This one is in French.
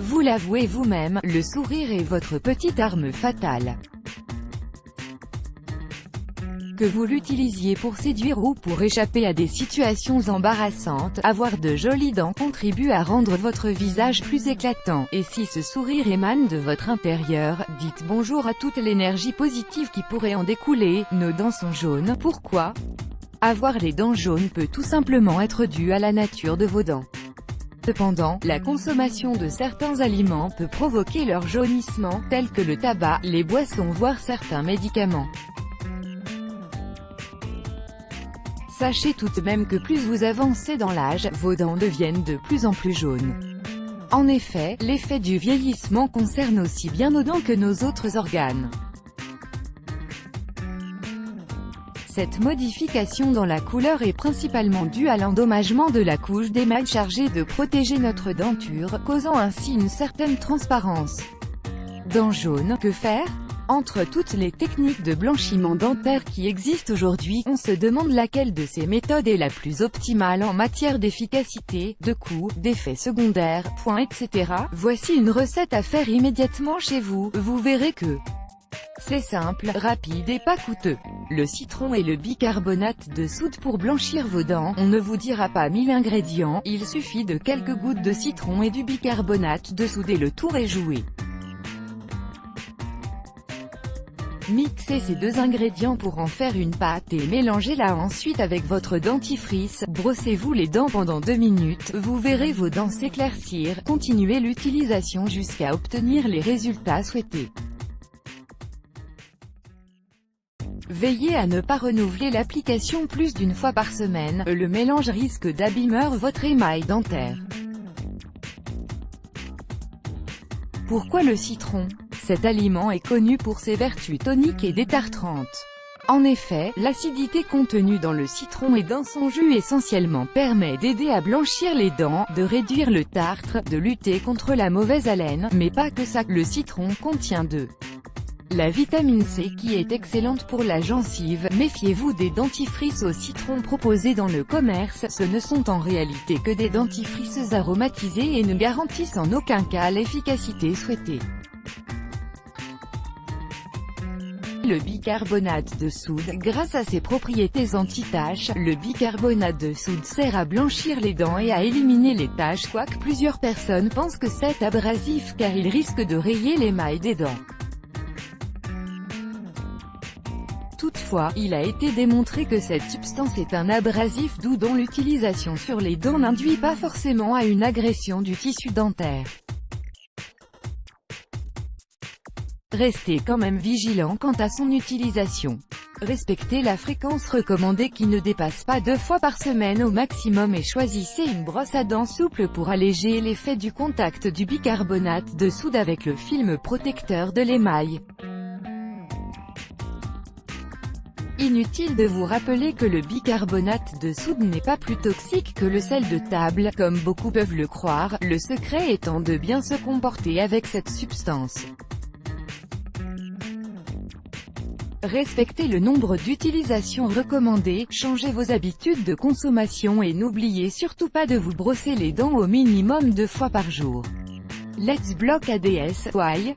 Vous l'avouez vous-même, le sourire est votre petite arme fatale. Que vous l'utilisiez pour séduire ou pour échapper à des situations embarrassantes, avoir de jolies dents contribue à rendre votre visage plus éclatant. Et si ce sourire émane de votre intérieur, dites bonjour à toute l'énergie positive qui pourrait en découler. Nos dents sont jaunes, pourquoi? Avoir les dents jaunes peut tout simplement être dû à la nature de vos dents. Cependant, la consommation de certains aliments peut provoquer leur jaunissement, tels que le tabac, les boissons voire certains médicaments. Sachez tout de même que plus vous avancez dans l'âge, vos dents deviennent de plus en plus jaunes. En effet, l'effet du vieillissement concerne aussi bien nos dents que nos autres organes. Cette modification dans la couleur est principalement due à l'endommagement de la couche d'émail chargée de protéger notre denture, causant ainsi une certaine transparence. Dents jaunes, que faire? Entre toutes les techniques de blanchiment dentaire qui existent aujourd'hui, on se demande laquelle de ces méthodes est la plus optimale en matière d'efficacité, de coût, d'effets secondaires, etc. Voici une recette à faire immédiatement chez vous, vous verrez que c'est simple, rapide et pas coûteux. Le citron et le bicarbonate de soude pour blanchir vos dents. On ne vous dira pas 1000 ingrédients, il suffit de quelques gouttes de citron et du bicarbonate de soude et le tour est joué. Mixez ces deux ingrédients pour en faire une pâte et mélangez-la ensuite avec votre dentifrice. Brossez-vous les dents pendant 2 minutes, vous verrez vos dents s'éclaircir. Continuez l'utilisation jusqu'à obtenir les résultats souhaités. Veillez à ne pas renouveler l'application plus d'une fois par semaine, le mélange risque d'abîmer votre émail dentaire. Pourquoi le citron? Cet aliment est connu pour ses vertus toniques et détartrantes. En effet, l'acidité contenue dans le citron et dans son jus essentiellement permet d'aider à blanchir les dents, de réduire le tartre, de lutter contre la mauvaise haleine, mais pas que ça. Le citron contient de la vitamine C qui est excellente pour la gencive. Méfiez-vous des dentifrices au citron proposés dans le commerce, ce ne sont en réalité que des dentifrices aromatisés et ne garantissent en aucun cas l'efficacité souhaitée. Le bicarbonate de soude, grâce à ses propriétés anti-taches, le bicarbonate de soude sert à blanchir les dents et à éliminer les taches, quoique plusieurs personnes pensent que c'est abrasif car il risque de rayer l'émail des dents. Toutefois, il a été démontré que cette substance est un abrasif doux dont l'utilisation sur les dents n'induit pas forcément à une agression du tissu dentaire. Restez quand même vigilant quant à son utilisation. Respectez la fréquence recommandée qui ne dépasse pas 2 fois par semaine au maximum et choisissez une brosse à dents souple pour alléger l'effet du contact du bicarbonate de soude avec le film protecteur de l'émail. Inutile de vous rappeler que le bicarbonate de soude n'est pas plus toxique que le sel de table, comme beaucoup peuvent le croire, le secret étant de bien se comporter avec cette substance. Respectez le nombre d'utilisations recommandées, changez vos habitudes de consommation et n'oubliez surtout pas de vous brosser les dents au minimum 2 fois par jour. Let's block ADS, why?